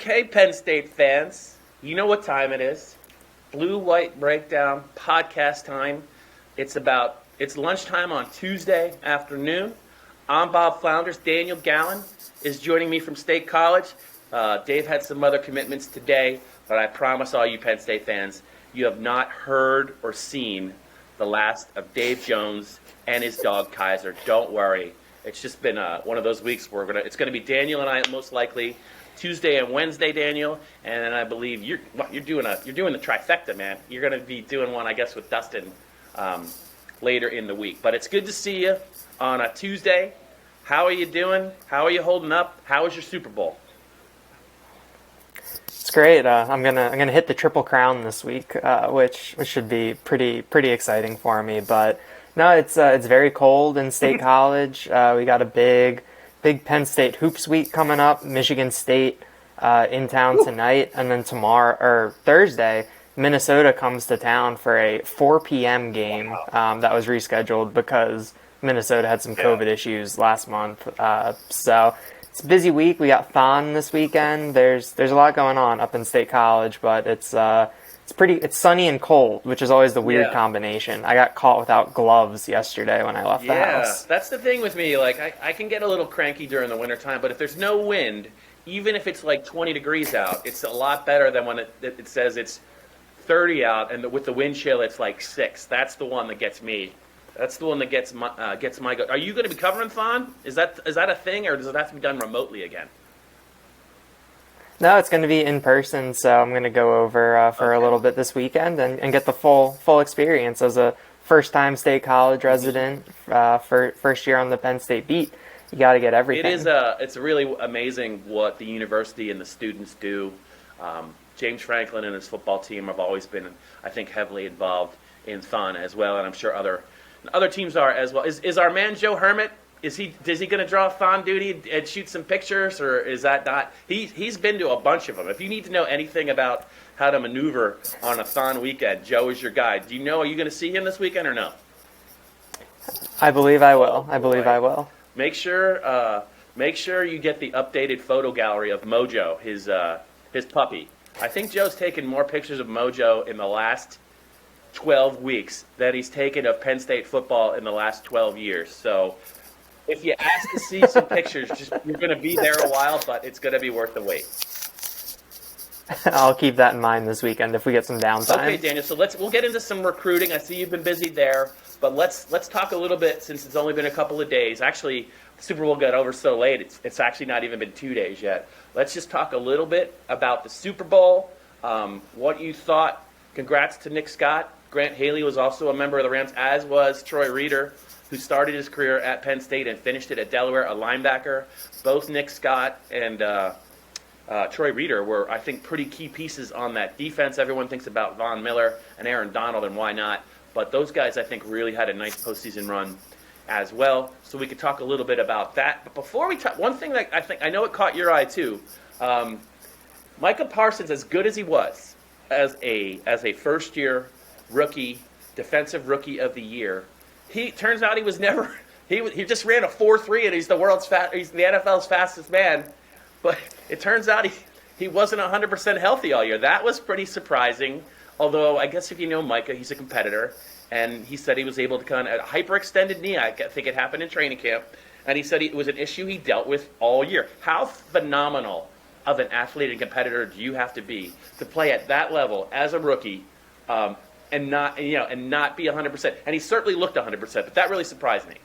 Okay, Penn State fans, you know what time it is. Blue-White Breakdown podcast time. It's lunchtime on Tuesday afternoon. I'm Bob Flounders. Daniel Gallen is joining me from State College. Dave had some other commitments today, but I promise all you Penn State fans, you have not heard or seen the last of Dave Jones and his dog Kaiser. Don't worry. It's just been one of those weeks where it's going to be Daniel and I most likely Tuesday and Wednesday, Daniel, and then I believe you're doing the trifecta, man. You're going to be doing one, I guess, with Dustin later in the week. But it's good to see you on a Tuesday. How are you doing? How are you holding up? How was your Super Bowl? It's great. I'm gonna hit the Triple Crown this week, which should be pretty exciting for me. But no, it's very cold in State College. We got a big Penn State hoops week coming up. Michigan State in town tonight, and then Thursday, Minnesota comes to town for a 4 p.m. game that was rescheduled because Minnesota had some COVID issues last month. So it's a busy week. We got thon this weekend. There's a lot going on up in State College, but it's sunny and cold, which is always the weird combination. I got caught without gloves yesterday when I left the house. Yeah, that's the thing with me. Like, I can get a little cranky during the wintertime, but if there's no wind, even if it's like 20 degrees out, it's a lot better than when it says it's 30 out, and with the wind chill, it's like 6. That's the one that gets me. That's the one that gets my go. Are you going to be covering thon? Is that a thing, or does it have to be done remotely again? No, it's going to be in person, so I'm going to go over for a little bit this weekend and get the full experience as a first-time State College resident, first year on the Penn State beat. You got to get everything. It's really amazing what the university and the students do. James Franklin and his football team have always been, I think, heavily involved in thon as well, and I'm sure other teams are as well. Is our man Joe Hermit? Is he going to draw thon duty and shoot some pictures, or is that not? He's been to a bunch of them. If you need to know anything about how to maneuver on a thon weekend, Joe is your guy. Are you going to see him this weekend or no? I believe I will. I will. Make sure you get the updated photo gallery of Mojo, his puppy. I think Joe's taken more pictures of Mojo in the last 12 weeks than he's taken of Penn State football in the last 12 years. So if you ask to see some pictures, you're going to be there a while, but it's going to be worth the wait. I'll keep that in mind this weekend if we get some downtime. Okay, Daniel. So we'll get into some recruiting. I see you've been busy there, but let's talk a little bit since it's only been a couple of days. Actually, the Super Bowl got over so late; it's actually not even been 2 days yet. Let's just talk a little bit about the Super Bowl. What you thought. Congrats to Nick Scott. Grant Haley was also a member of the Rams, as was Troy Reeder, who started his career at Penn State and finished it at Delaware, a linebacker. Both Nick Scott and Troy Reeder were, I think, pretty key pieces on that defense. Everyone thinks about Von Miller and Aaron Donald, and why not? But those guys, I think, really had a nice postseason run as well. So we could talk a little bit about that. But before we talk, one thing that I know it caught your eye too. Micah Parsons, as good as he was as a first-year rookie, defensive rookie of the year, he turns out he was never. He just ran a 4.3 and he's the NFL's fastest man. But it turns out he wasn't 100% healthy all year. That was pretty surprising. Although I guess if you know Micah, he's a competitor, and he said he was able to kind of a hyperextended knee. I think it happened in training camp, and he said it was an issue he dealt with all year. How phenomenal of an athlete and competitor do you have to be to play at that level as a rookie? And not be 100%. And he certainly looked 100%, but that really surprised me.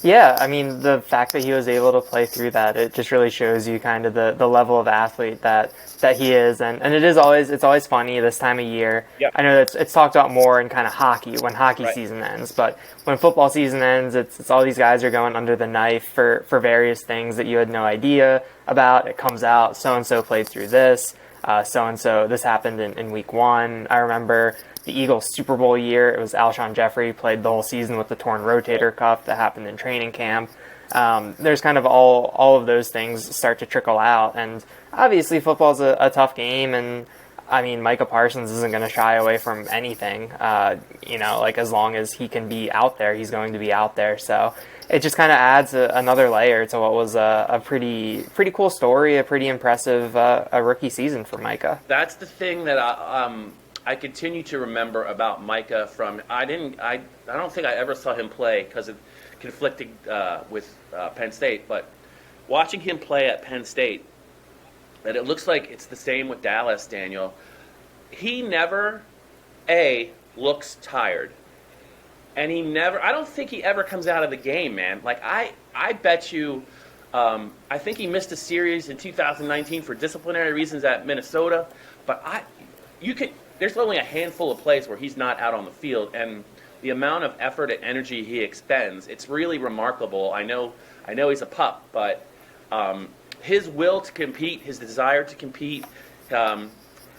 Yeah, I mean, the fact that he was able to play through that, it just really shows you kind of the level of athlete that he is. And it's always funny this time of year. Yep. I know that it's talked about more in kind of hockey when hockey season ends, but when football season ends, it's all these guys are going under the knife for various things that you had no idea about. It comes out, so-and-so played through this. So-and-so, this happened in week 1. I remember the Eagles Super Bowl year. It was Alshon Jeffrey played the whole season with the torn rotator cuff that happened in training camp. There's kind of all of those things start to trickle out. And obviously football's a tough game, and I mean, Micah Parsons isn't going to shy away from anything. Like as long as he can be out there, he's going to be out there. So it just kind of adds another layer to what was a pretty cool story, a pretty impressive a rookie season for Micah. That's the thing that I continue to remember about Micah from I don't think I ever saw him play because of conflicting with Penn State, but watching him play at Penn State, that it looks like it's the same with Dallas, Daniel. He never looks tired. And I don't think he ever comes out of the game, man. Like, I bet you, I think he missed a series in 2019 for disciplinary reasons at Minnesota. But there's only a handful of plays where he's not out on the field. And the amount of effort and energy he expends, it's really remarkable. I know he's a pup, but his will to compete, his desire to compete,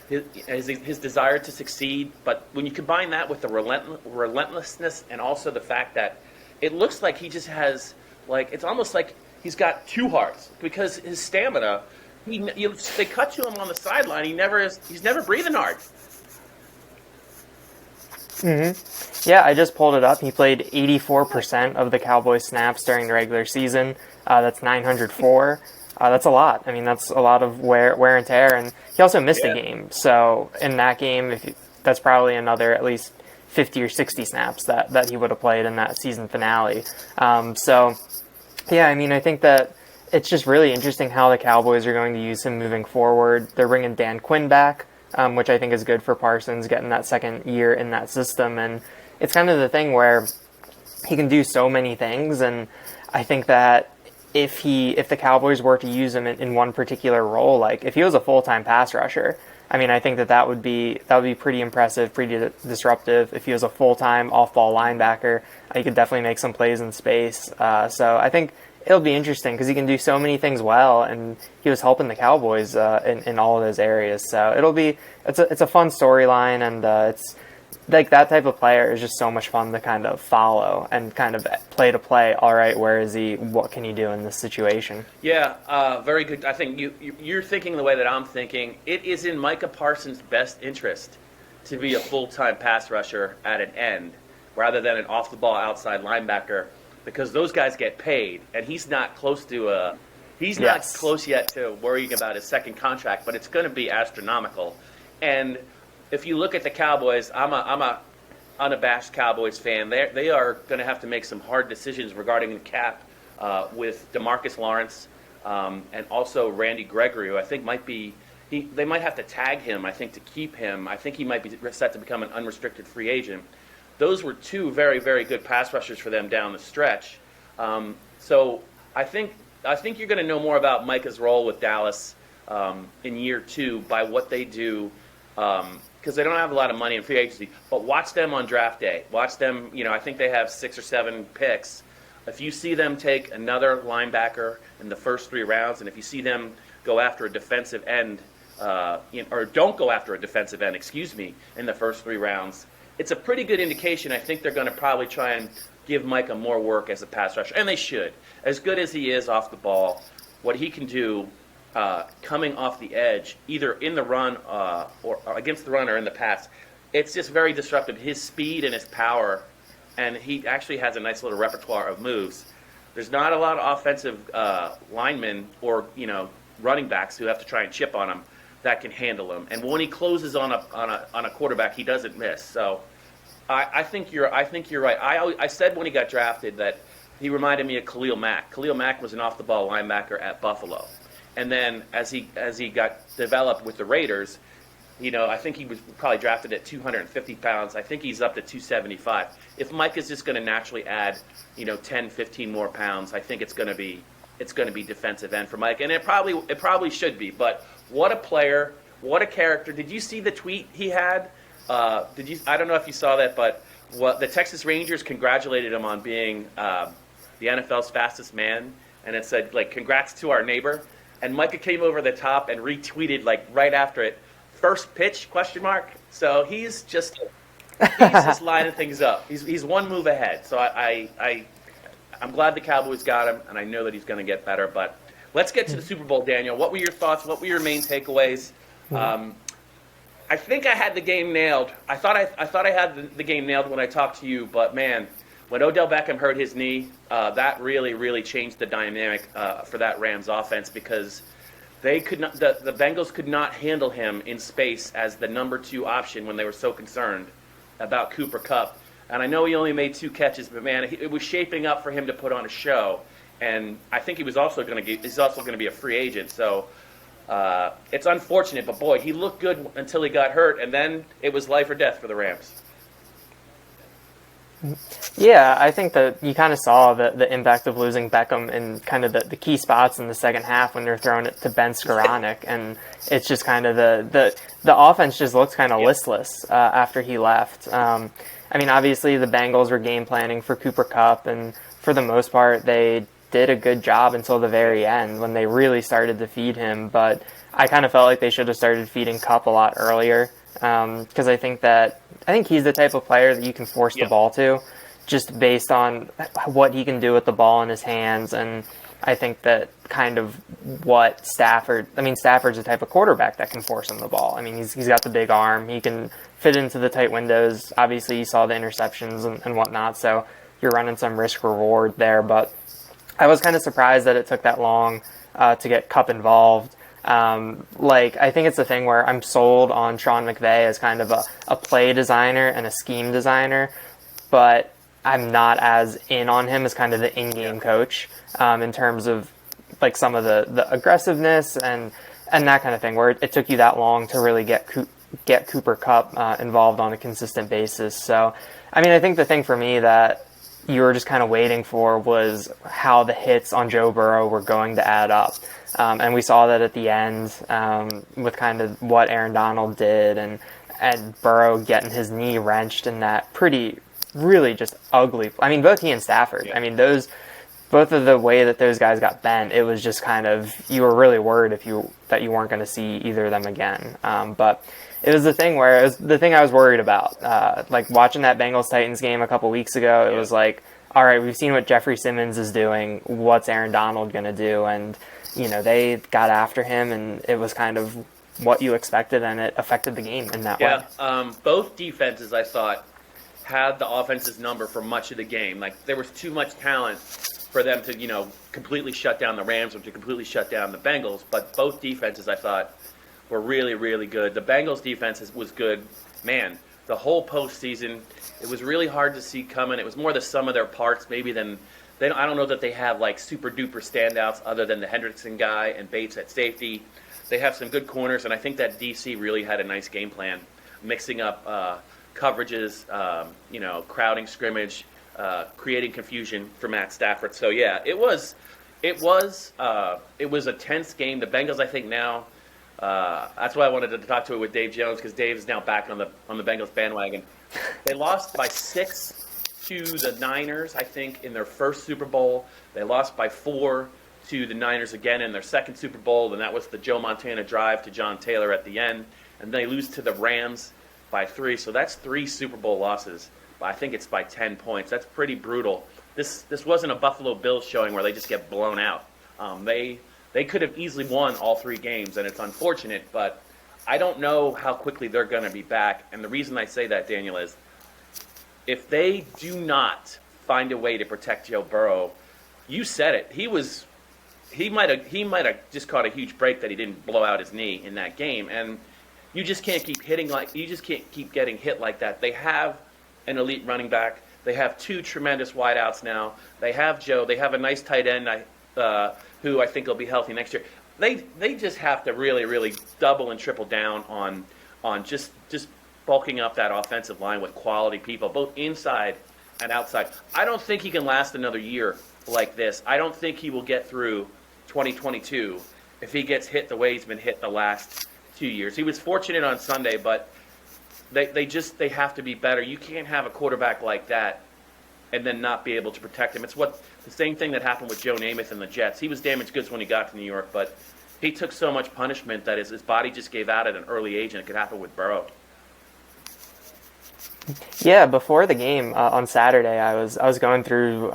his desire to succeed, but when you combine that with the relentlessness and also the fact that it looks like he just has, like, it's almost like he's got two hearts because his stamina, they cut to him on the sideline, he's never breathing hard. Mm-hmm. Yeah, I just pulled it up. He played 84% of the Cowboys snaps during the regular season. That's 904. That's a lot. I mean, that's a lot of wear and tear. And he also missed a game. So in that game, that's probably another at least 50 or 60 snaps that he would have played in that season finale. Yeah, I mean, I think that it's just really interesting how the Cowboys are going to use him moving forward. They're bringing Dan Quinn back, which I think is good for Parsons, getting that second year in that system. And it's kind of the thing where he can do so many things. And I think that if the Cowboys were to use him in one particular role, like if he was a full-time pass rusher, I mean, I think that would be pretty impressive, pretty disruptive. If he was a full-time off-ball linebacker, he could definitely make some plays in space. So I think it'll be interesting because he can do so many things well, and he was helping the Cowboys in all of those areas. So it's a fun storyline, and it's like that type of player is just so much fun to kind of follow and kind of play to play. All right, where is he? What can he do in this situation? Yeah, very good. I think you're thinking the way that I'm thinking. It is in Micah Parsons' best interest to be a full-time pass rusher at an end rather than an off-the-ball outside linebacker because those guys get paid, and he's not close to not close yet to worrying about his second contract, but it's going to be astronomical. And if you look at the Cowboys, I'm a unabashed Cowboys fan. They are going to have to make some hard decisions regarding the cap with DeMarcus Lawrence and also Randy Gregory, who I think they might have to tag him, I think, to keep him. I think he might be set to become an unrestricted free agent. Those were two very, very good pass rushers for them down the stretch. So I think you're going to know more about Micah's role with Dallas in year two by what they do. Because they don't have a lot of money in free agency. But watch them on draft day. Watch them, I think they have 6 or 7 picks. If you see them take another linebacker in the first 3 rounds, and if you see them go after a defensive end, or don't go after a defensive end, in the first 3 rounds, it's a pretty good indication. I think they're going to probably try and give Micah more work as a pass rusher. And they should. As good as he is off the ball, what he can do coming off the edge, either in the run or against the run or in the pass, it's just very disruptive. His speed and his power, and he actually has a nice little repertoire of moves. There's not a lot of offensive linemen or running backs who have to try and chip on him that can handle him. And when he closes on a quarterback, he doesn't miss. So I think you're right. I said when he got drafted that he reminded me of Khalil Mack. Khalil Mack was an off the ball linebacker at Buffalo. And then as he got developed with the Raiders, I think he was probably drafted at 250 pounds. I think he's up to 275. If Mike is just going to naturally add, 10, 15 more pounds, I think it's going to be defensive end for Mike, and it probably should be. But what a player, what a character! Did you see the tweet he had? I don't know if you saw that, but the Texas Rangers congratulated him on being the NFL's fastest man, and it said "Congrats to our neighbor." And Micah came over the top and retweeted right after it, "First pitch?" ? So he's just lining things up. He's one move ahead. So I'm glad the Cowboys got him, and I know that he's going to get better. But let's get to the Super Bowl, Daniel. What were your thoughts? What were your main takeaways? I think I had the game nailed. I thought I had the game nailed when I talked to you, but man, when Odell Beckham hurt his knee, that really changed the dynamic for that Rams offense because they could not. The Bengals could not handle him in space as the number 2 option when they were so concerned about Cooper Kupp. And I know he only made 2 catches, but man, it was shaping up for him to put on a show. And I think he's also going to be a free agent. So. It's unfortunate, but boy, he looked good until he got hurt, and then it was life or death for the Rams. Yeah, I think that you kind of saw the impact of losing Beckham in kind of the key spots in the second half when they're throwing it to Ben Skoranek, and it's just kind of the offense just looked kind of listless after he left. I mean, obviously the Bengals were game planning for Cooper Kupp, and for the most part they did a good job until the very end when they really started to feed him. But I kind of felt like they should have started feeding Kupp a lot earlier because I think he's the type of player that you can force the ball to just based on what he can do with the ball in his hands. And I think that kind of what Stafford's the type of quarterback that can force him the ball. I mean, he's got the big arm. He can fit into the tight windows. Obviously, you saw the interceptions and whatnot, so you're running some risk reward there. But I was kind of surprised that it took that long to get Kupp involved. I think it's a thing where I'm sold on Sean McVay as kind of a play designer and a scheme designer, but I'm not as in on him as kind of the in-game coach in terms of like some of the aggressiveness and that kind of thing, where it took you that long to really get Cooper Kupp involved on a consistent basis. So, I mean, I think the thing for me that you were just kind of waiting for was how the hits on Joe Burrow were going to add up. And we saw that at the end with kind of what Aaron Donald did and Burrow getting his knee wrenched in that really just ugly. I mean, both he and Stafford. Yeah. I mean, both of the way that those guys got bent, it was just kind of, you were really worried that you weren't going to see either of them again. But it was the thing where it was the thing I was worried about. Like watching that Bengals-Titans game a couple weeks ago, it was like, all right, we've seen what Jeffrey Simmons is doing. What's Aaron Donald going to do? And, they got after him, and it was kind of what you expected, and it affected the game in that way. Yeah, both defenses, I thought, had the offense's number for much of the game. Like, there was too much talent for them to, completely shut down the Rams or to completely shut down the Bengals. But both defenses, I thought, were really good. The Bengals defense was good. Man, the whole postseason, it was really hard to see coming. It was more the sum of their parts maybe than – I don't know that they have like super-duper standouts other than the Hendrickson guy and Bates at safety. They have some good corners, and I think that DC really had a nice game plan, mixing up coverages, crowding scrimmage, creating confusion for Matt Stafford. So, yeah, it was a tense game. The Bengals, I think now – that's why I wanted to talk to it with Dave Jones, because Dave is now back on the Bengals bandwagon. They lost by 6 to the Niners, I think, in their first Super Bowl. They lost by 4 to the Niners again in their second Super Bowl, and that was the Joe Montana drive to John Taylor at the end. And they lose to the Rams by 3, so that's 3 Super Bowl losses. I think it's by 10 points. That's pretty brutal. This wasn't a Buffalo Bills showing where they just get blown out. They could have easily won all 3 games, and it's unfortunate, but I don't know how quickly they're going to be back. And the reason I say that, Daniel, is if they do not find a way to protect Joe Burrow, you said it. He might have just caught a huge break that he didn't blow out his knee in that game, and you just can't keep keep getting hit like that. They have an elite running back. They have 2 tremendous wideouts now. They have Joe. They have a nice tight end. Who I think will be healthy next year. They just have to really double and triple down on just bulking up that offensive line with quality people, both inside and outside. I don't think he can last another year like this. I don't think he will get through 2022 if he gets hit the way he's been hit the last 2 years. He was fortunate on Sunday, but they have to be better. You can't have a quarterback like that and then not be able to protect him. It's the same thing that happened with Joe Namath and the Jets. He was damaged goods when he got to New York, but he took so much punishment that his body just gave out at an early age, and it could happen with Burrow. Yeah, before the game on Saturday, I was going through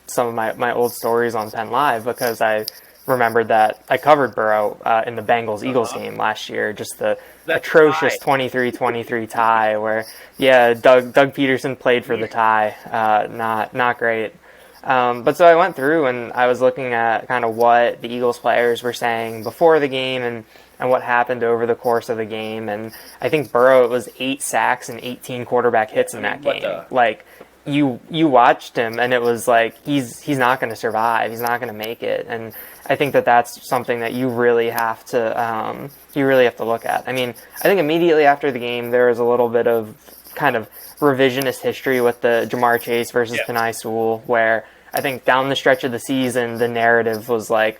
some of my old stories on PennLive because I remembered that I covered Burrow in the Bengals-Eagles game last year, just the That atrocious tie. 23-23 tie where, yeah, Doug Peterson played for the tie. Not great. But so I went through and I was looking at kind of what the Eagles players were saying before the game and what happened over the course of the game. And I think Burrow, it was 8 sacks and 18 quarterback hits in that game. Like, you watched him and it was like he's not going to survive. He's not going to make it. And I think that's something that you really have to look at. I mean, I think immediately after the game there was a little bit of kind of revisionist history with the Jamar Chase versus Penei Sewell, where I think down the stretch of the season the narrative was like,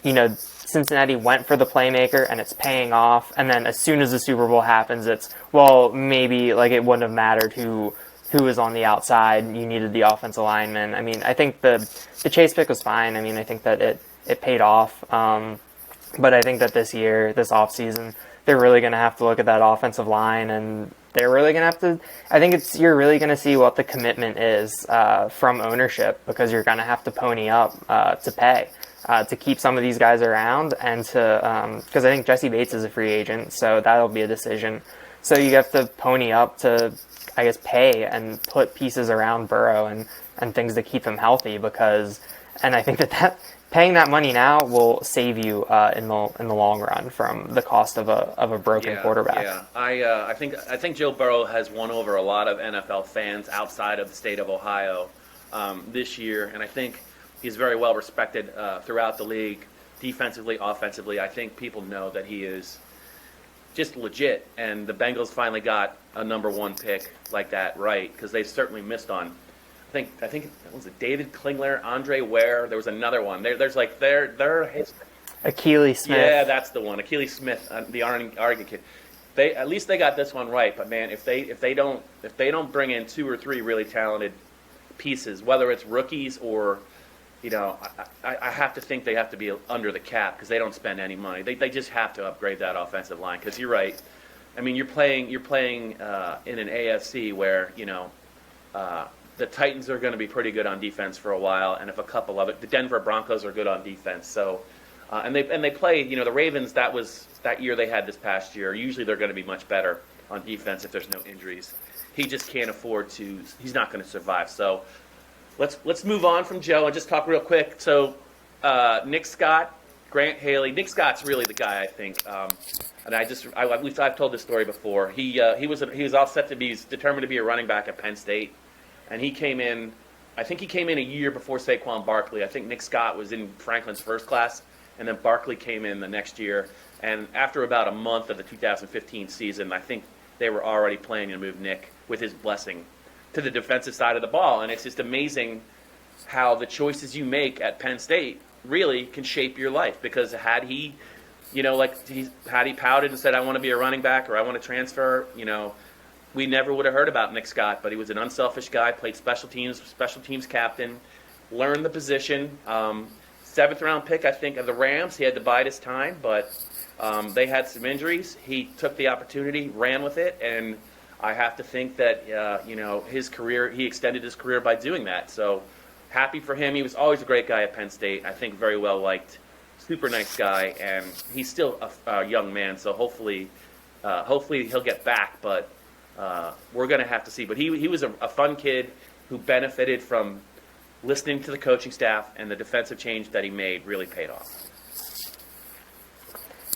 Cincinnati went for the playmaker and it's paying off, and then as soon as the Super Bowl happens, it's, well, maybe like it wouldn't have mattered who was on the outside. You needed the offensive lineman. I mean, I think the Chase pick was fine. I mean, I think that it paid off. But I think that this offseason, they're really going to have to look at that offensive line, and they're really going to have to, I think you're really going to see what the commitment is from ownership, because you're going to have to pony up to pay. To keep some of these guys around, and to because I think Jesse Bates is a free agent, so that'll be a decision. So you have to pony up to, I guess, pay and put pieces around Burrow and things to keep him healthy, and I think that paying that money now will save you in the long run from the cost of a broken quarterback. Yeah, I think Joe Burrow has won over a lot of NFL fans outside of the state of Ohio this year, and I think he's very well respected throughout the league, defensively, offensively. I think people know that he is just legit, and the Bengals finally got a number 1 pick like that right, because they certainly missed on. I think was it David Klingler, Andre Ware. There was another one. There's like they're his. Achilles Smith. Yeah, that's the one. Achilles Smith, the Oregon kid. At least they got this one right. But man, if they don't bring in 2 or 3 really talented pieces, whether it's rookies or, I have to think they have to be under the cap, because they don't spend any money. They just have to upgrade that offensive line, because you're right. I mean, you're playing in an AFC where the Titans are going to be pretty good on defense for a while, and if a couple of it, the Denver Broncos are good on defense. So, and they play. The Ravens. That year they had this past year. Usually they're going to be much better on defense if there's no injuries. He just can't afford to. He's not going to survive. So. Let's move on from Joe and just talk real quick. So, Nick Scott, Grant Haley. Nick Scott's really the guy, I think. And I've told this story before. He was all set to be, he's determined to be a running back at Penn State, and he came in. I think he came in a year before Saquon Barkley. I think Nick Scott was in Franklin's first class, and then Barkley came in the next year. And after about a month of the 2015 season, I think they were already planning to move Nick, with his blessing, to the defensive side of the ball. And it's just amazing how the choices you make at Penn State really can shape your life, because had he pouted and said, I want to be a running back, or I want to transfer, we never would have heard about Nick Scott. But he was an unselfish guy, played special teams captain, learned the position. 7th round pick, I think, of the Rams. He had to bide his time, but they had some injuries. He took the opportunity, ran with it, and I have to think that, his career, he extended his career by doing that. So happy for him. He was always a great guy at Penn State. I think very well liked, super nice guy, and he's still a young man. So hopefully he'll get back, but we're going to have to see. But he was a fun kid who benefited from listening to the coaching staff, and the defensive change that he made really paid off.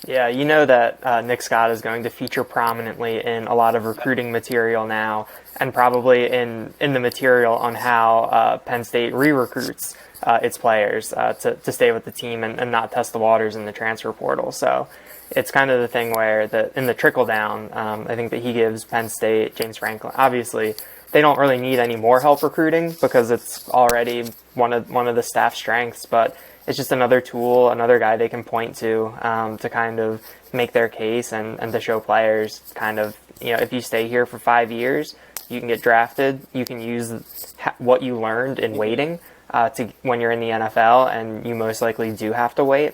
Yeah, that Nick Scott is going to feature prominently in a lot of recruiting material now, and probably in the material on how Penn State re-recruits its players to stay with the team and not test the waters in the transfer portal. So it's kind of the thing where in the trickle down, I think that he gives Penn State, James Franklin, obviously they don't really need any more help recruiting because it's already one of the staff strengths, but it's just another tool, another guy they can point to kind of make their case and to show players kind of, if you stay here for 5 years, you can get drafted. You can use what you learned in waiting to when you're in the NFL, and you most likely do have to wait.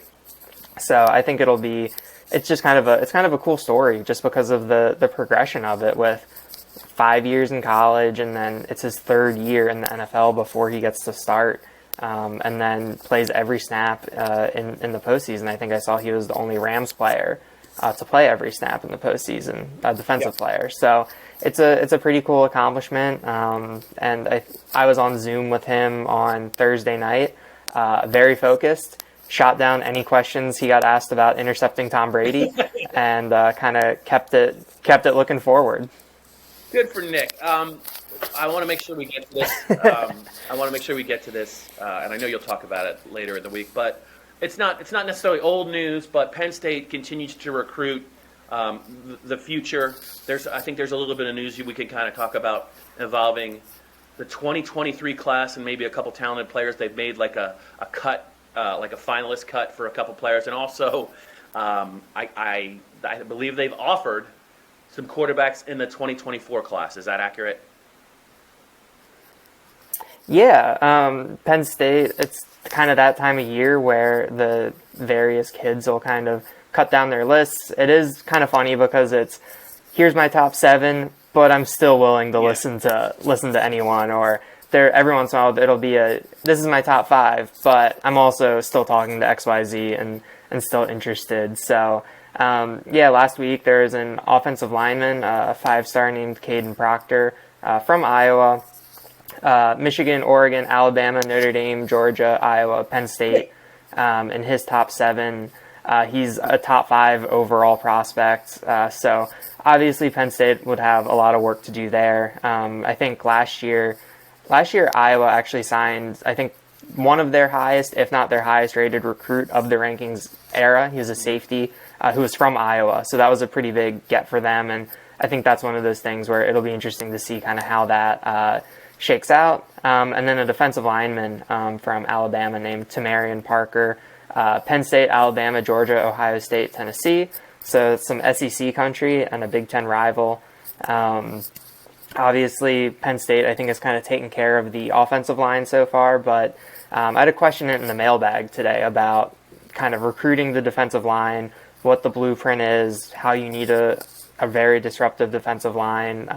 So I think it's just kind of a cool story just because of the progression of it, with 5 years in college and then it's his 3rd year in the NFL before he gets to start. and then plays every snap in the postseason. I think I saw he was the only Rams player to play every snap in the postseason, defensive player. So it's a pretty cool accomplishment. And I was on Zoom with him on Thursday night, very focused, shot down any questions he got asked about intercepting Tom Brady, and kind of kept it looking forward. Good for Nick. I want to make sure we get to this. And I know you'll talk about it later in the week. But it's not necessarily old news. But Penn State continues to recruit the future. I think there's a little bit of news we can kind of talk about involving the 2023 class and maybe a couple talented players. They've made like a cut, like a finalist cut for a couple players, and also I believe they've offered some quarterbacks in the 2024 class. Is that accurate? Yeah, Penn State, it's kind of that time of year where the various kids will kind of cut down their lists. It is kind of funny because here's my top 7, but I'm still willing to listen to anyone, or every once in a while it'll be this is my top 5, but I'm also still talking to XYZ and still interested. So last week there was an offensive lineman, a 5-star named Caden Proctor from Iowa. Michigan, Oregon, Alabama, Notre Dame, Georgia, Iowa, Penn State, in his top 7. He's a top 5 overall prospect. So obviously Penn State would have a lot of work to do there. I think last year Iowa actually signed, I think, one of their highest, if not their highest rated recruit of the rankings era. He was a safety who was from Iowa. So that was a pretty big get for them. And I think that's one of those things where it'll be interesting to see kind of how that shakes out. And then a defensive lineman from Alabama named Tamarian Parker. Penn State, Alabama, Georgia, Ohio State, Tennessee. So some SEC country and a Big Ten rival. Obviously, Penn State, I think, has kind of taken care of the offensive line so far, but I had a question in the mailbag today about kind of recruiting the defensive line, what the blueprint is, how you need a very disruptive defensive line.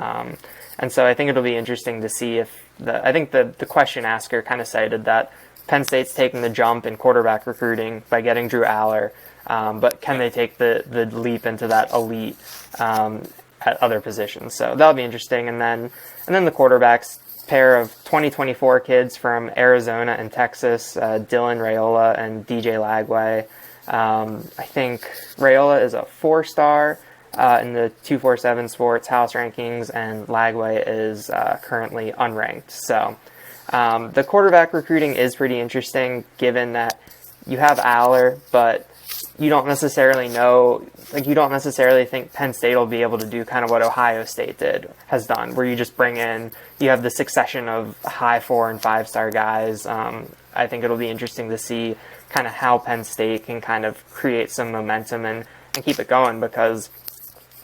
And so I think it'll be interesting to see if I think the question asker kind of cited that Penn State's taking the jump in quarterback recruiting by getting Drew Aller, but can they take the leap into that elite at other positions? So that'll be interesting. And then the quarterbacks, pair of 2024 kids from Arizona and Texas, Dylan Raiola and DJ Lagway. I think Raiola is a 4-star in the 247 Sports House rankings, and Lagway is currently unranked. So the quarterback recruiting is pretty interesting, given that you have Aller, but you don't necessarily think Penn State will be able to do kind of what Ohio State has done, where you just you have the succession of high 4 and 5-star guys. I think it'll be interesting to see kind of how Penn State can kind of create some momentum and keep it going, because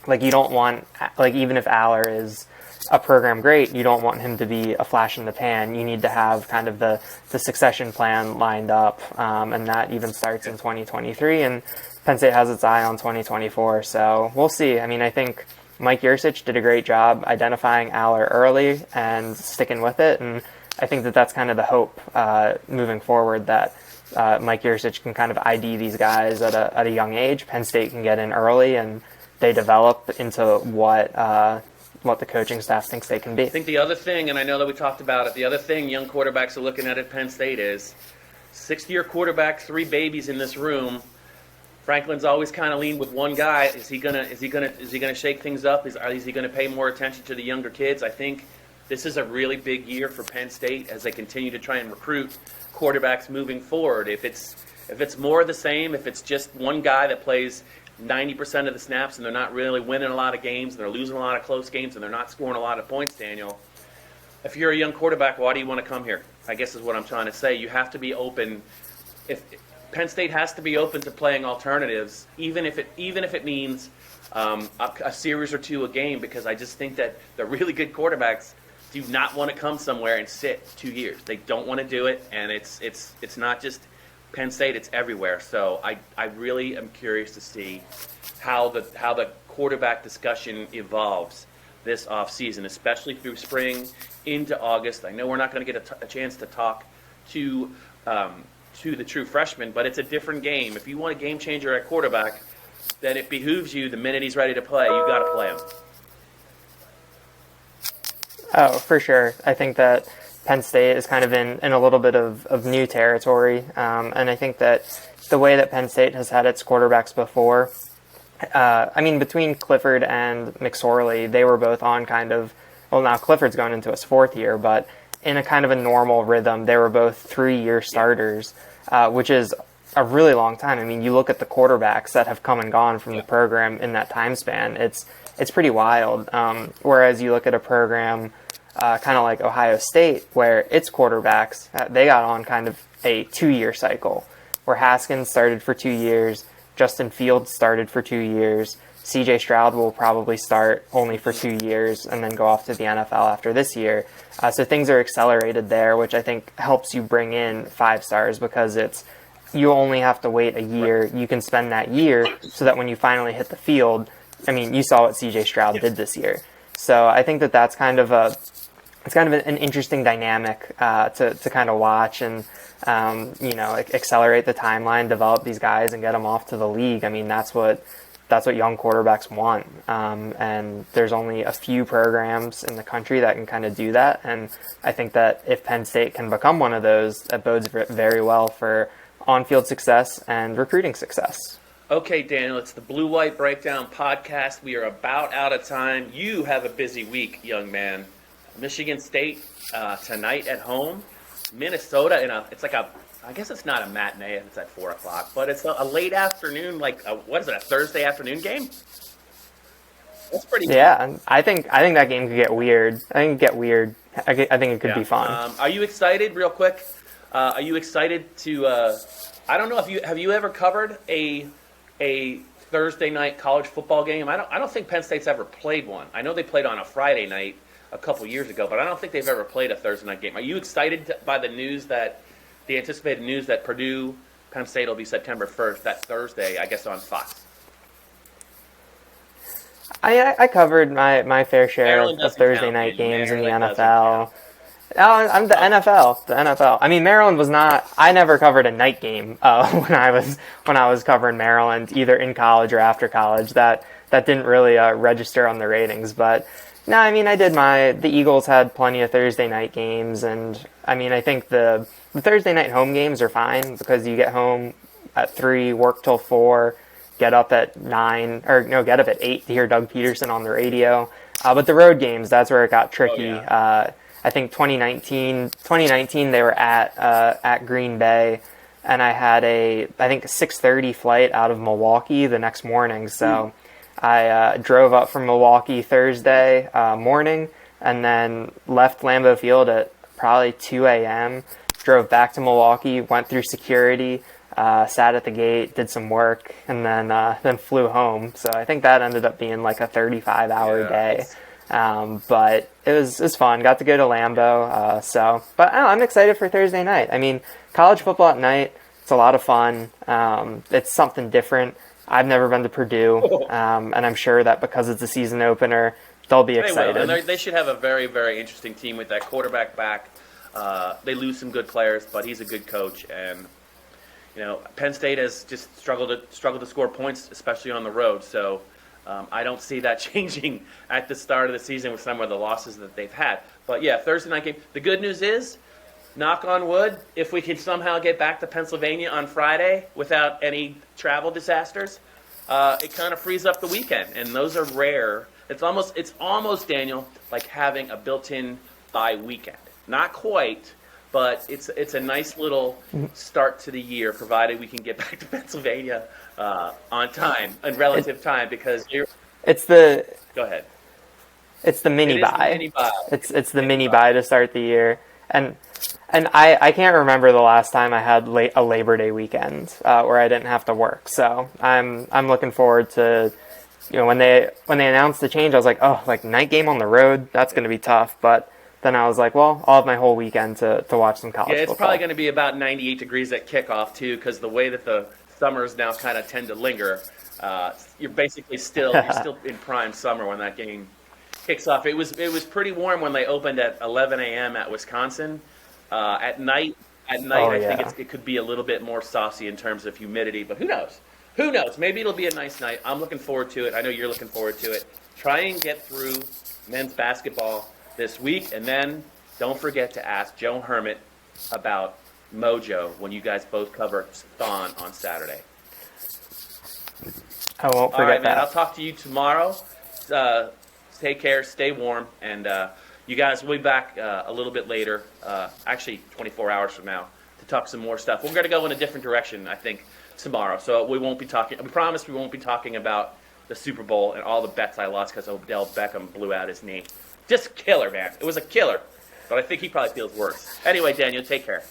you don't want, even if Aller is a program great, you don't want him to be a flash in the pan. You need to have kind of the succession plan lined up, and that even starts in 2023, and Penn State has its eye on 2024, so we'll see. I mean, I think Mike Yurcich did a great job identifying Aller early and sticking with it, and I think that's kind of the hope moving forward, that Mike Yurcich can kind of ID these guys at a young age. Penn State can get in early, and they develop into what the coaching staff thinks they can be. I think the other thing, and I know that we talked about it, the other thing young quarterbacks are looking at Penn State is 6th-year quarterback, 3 babies in this room. Franklin's always kind of leaned with one guy. Is he gonna shake things up? Is he gonna pay more attention to the younger kids? I think this is a really big year for Penn State as they continue to try and recruit quarterbacks moving forward. If it's more of the same, if it's just one guy that plays 90% of the snaps and they're not really winning a lot of games, and they're losing a lot of close games, and they're not scoring a lot of points, Daniel, if you're a young quarterback, why do you want to come here? I guess is what I'm trying to say. You have to be open. If Penn State has to be open to playing alternatives, even if it means a series or 2 a game, because I just think that the really good quarterbacks do not want to come somewhere and sit 2 years. They don't want to do it, and it's not just Penn State, it's everywhere. So I really am curious to see how the quarterback discussion evolves this offseason, especially through spring into August. I know we're not going to get a chance to talk to the true freshman, but it's a different game. If you want a game changer at quarterback, then it behooves you the minute he's ready to play, you got to play him. Oh, for sure. I think that Penn State is kind of in a little bit of new territory. And I think that the way that Penn State has had its quarterbacks before, between Clifford and McSorley, they were both on kind of, well, now Clifford's going into his fourth year, but in a kind of a normal rhythm. They were both 3-year starters, which is a really long time. I mean, you look at the quarterbacks that have come and gone from the program in that time span, it's pretty wild. Whereas you look at a program kind of like Ohio State, where its quarterbacks, they got on kind of a 2-year cycle, where Haskins started for 2 years, Justin Fields started for 2 years, CJ Stroud will probably start only for 2 years and then go off to the NFL after this year. So things are accelerated there, which I think helps you bring in 5 stars, because you only have to wait a year. You can spend that year so that when you finally hit the field, I mean, you saw what CJ Stroud did this year. So I think that's kind of an interesting dynamic to kind of watch and accelerate the timeline, develop these guys, and get them off to the league. I mean, that's what young quarterbacks want. And there's only a few programs in the country that can kind of do that. And I think that if Penn State can become one of those, that bodes very well for on-field success and recruiting success. Okay, Daniel, it's the Blue White Breakdown podcast. We are about out of time. You have a busy week, young man. Michigan State tonight at home. Minnesota I guess it's not a matinee if it's at 4 o'clock, but it's a late afternoon, a Thursday afternoon game? That's pretty cool. Yeah, I think that game could get weird. I think it could be fun. Are you excited, real quick? Are you excited to, I don't know if have you ever covered a Thursday night college football game? I don't think Penn State's ever played one. I know they played on a Friday night a couple years ago, but I don't think they've ever played a Thursday night game. Are you excited by the anticipated news that Penn State will be September 1st, that Thursday, I guess, on Fox? I covered my fair share of Thursday night games in the NFL. I'm the NFL. The NFL. I mean, Maryland was not. I never covered a night game when I was covering Maryland, either in college or after college. That didn't really register on the ratings. But no, I mean, I did the Eagles had plenty of Thursday night games, and I mean, I think the Thursday night home games are fine because you get home at 3, work till 4, get up at 9, get up at 8 to hear Doug Peterson on the radio. But the road games, that's where it got tricky. Oh, yeah. I think 2019 they were at Green Bay, and I had a 6:30 flight out of Milwaukee the next morning. So I drove up from Milwaukee Thursday morning, and then left Lambeau Field at probably 2 a.m. Drove back to Milwaukee, went through security, sat at the gate, did some work, and then flew home. So I think that ended up being like a 35-hour day. But it was fun. Got to go to Lambeau. But I'm excited for Thursday night. I mean, college football at night, it's a lot of fun. It's something different. I've never been to Purdue, and I'm sure that because it's a season opener, they'll be excited. And they should have a very, very interesting team with that quarterback back. They lose some good players, but he's a good coach. And, Penn State has just struggled to score points, especially on the road. So I don't see that changing at the start of the season with some of the losses that they've had. But, yeah, Thursday night game. The good news is, knock on wood, if we can somehow get back to Pennsylvania on Friday without any travel disasters, it kind of frees up the weekend. And those are rare. It's almost, Daniel, like having a built-in bye weekend. Not quite, but it's a nice little start to the year, provided we can get back to Pennsylvania on time, in relative time, because go ahead. It's the mini bye. It's the mini bye to start the year, and I can't remember the last time I had a Labor Day weekend where I didn't have to work. So I'm looking forward to, when they announced the change, I was like, oh, like night game on the road, that's going to be tough, but. Then I was like, well, I'll have my whole weekend to watch some college football. Yeah, it's probably going to be about 98 degrees at kickoff, too, because the way that the summers now kind of tend to linger, you're basically still in prime summer when that game kicks off. It was pretty warm when they opened at 11 a.m. at Wisconsin. At night, At night, Oh, I think yeah. it could be a little bit more saucy in terms of humidity, but who knows? Who knows? Maybe it'll be a nice night. I'm looking forward to it. I know you're looking forward to it. Try and get through men's basketball this week, and then don't forget to ask Joe Hermit about Mojo when you guys both cover Thon on Saturday. I won't All forget right, man. that. I'll talk to you tomorrow. Take care. Stay warm. And you guys will be back a little bit later, actually 24 hours from now, to talk some more stuff. We're going to go in a different direction, I think, tomorrow. So we won't be talking. We promise we won't be talking about the Super Bowl and all the bets I lost because Odell Beckham blew out his knee. Just killer, man. It was a killer. But I think he probably feels worse. Anyway, Daniel, take care.